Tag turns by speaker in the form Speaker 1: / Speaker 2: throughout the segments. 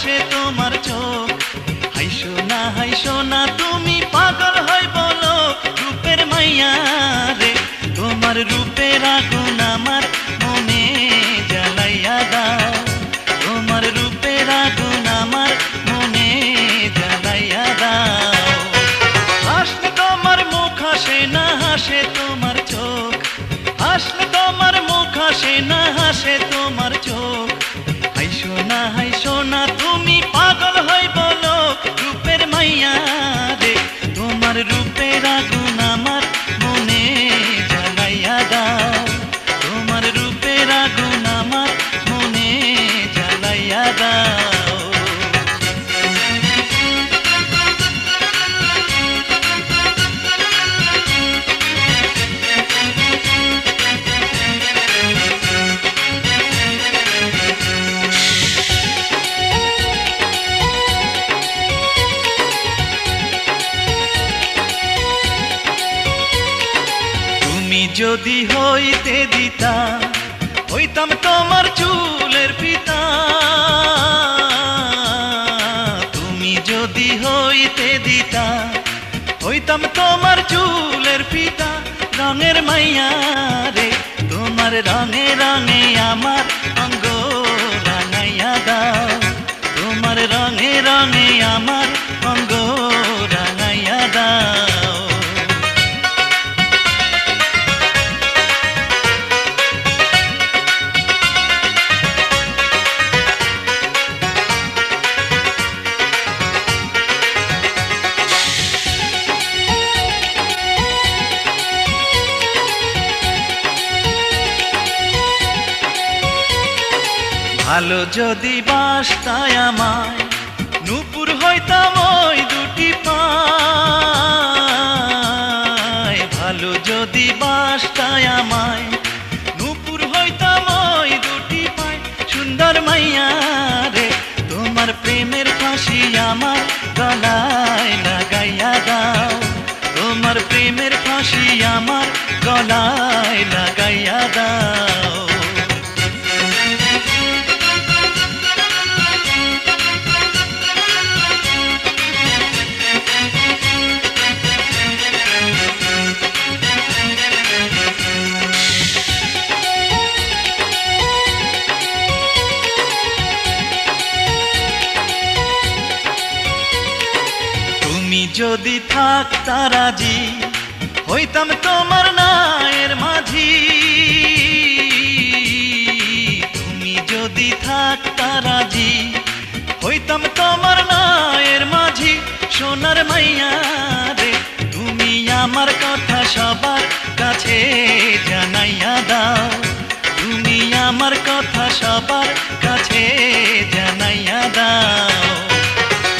Speaker 1: হাসে তোমার চোখ। হাইসো না তুমি পাগল হই বলো রূপের মাইয়া রে। তোমার রূপের আগুন আমার মনে জ্বালাইয়া দাও। তোমার রূপের আগুন আমার মনে জ্বালাইয়া দাও। হাসলে তোমার মুখ হাসে না হাসে তোমার চোখ। হাসলে তোমার মুখ হাসে না হাসে তোমার চোখ। হাইসো না তুমি পাগল হই বলো রূপের মাইয়া রে। তোমার রূপের আগুন আমার মনে জ্বালাইয়া দাও। তোমার রূপের আগুন আমার মনে জ্বালাইয়া দাও। যদি হইতে দিতা হইতাম তোমার চুলের পিতা। তুমি যদি হইতে দিতা হইতাম তোমার চুলের পিতা। রঙের মাইয়া রে তোমার রঙে রঙে আমার অঙ্গ রাঙাইয়া দাও। তোমার রঙে রঙে আমার অঙ্গ রাঙাইয়া দাও। ভালো যদি বাসতায় আমায় নূপুর হইতাম ওই দুটি পায়। ভালো যদি বাসতায় আমায় নূপুর হইতাম ওই দুটি পায়। সুন্দর মাইয়া রে তোমার প্রেমের ফাঁসি আমার গলায় লাগাইয়া দাও। তোমার প্রেমের ফাঁসি আমার গলায় লাগাইয়া দাও। যদি থাকতা রাজি হইতাম তোমার নায়ের মাঝি। তুমি যদি থাকতা রাজি হইতাম তোমার নায়ের মাঝি। সোনার মাইয়া রে তুমি আমার কথা সবার কাছে জানাইয়া দাও। তুমি আমার কথা সবার কাছে জানাইয়া দাও।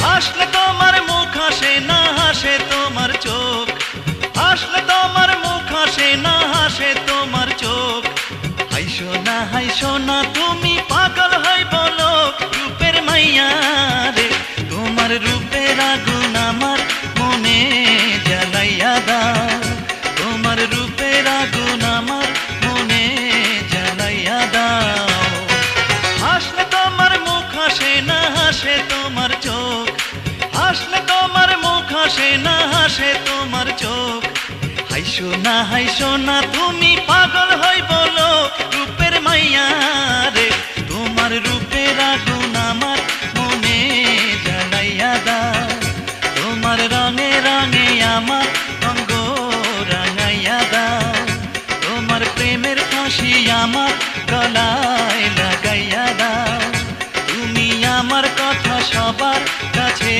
Speaker 1: হাসলে তোমার মুখ হাসে না হাসে তোমার চোখ। হাসলে তোমার মুখ হাসে না হাসে তোমার চোখ। হাইসো না তুমি পাগল হই বলো রূপের মাইয়া রে। তোমার রূপের আগুন আমার মনে জ্বালাইয়া দাও। তোমার রূপের আগুন আমার মনে জ্বালাইয়া দাও। হাসলে তোমার মুখ হাসে না হাসে তোমার চোখ। হাসলে তোমার মুখ হাসে না হাসে তোমার চোখ। হাইসো না তুমি পাগল হই বলো রূপের মাইয়া রে। তোমার রূপের আগুন আমার মনে জ্বালাইয়া দাও। তোমার রঙে রঙে আমার অঙ্গ রাঙাইয়া দাও। তোমার প্রেমের ফাঁসি আমার গলায় লাগাইয়া দাও। তুমি আমার কথা সবার কাছে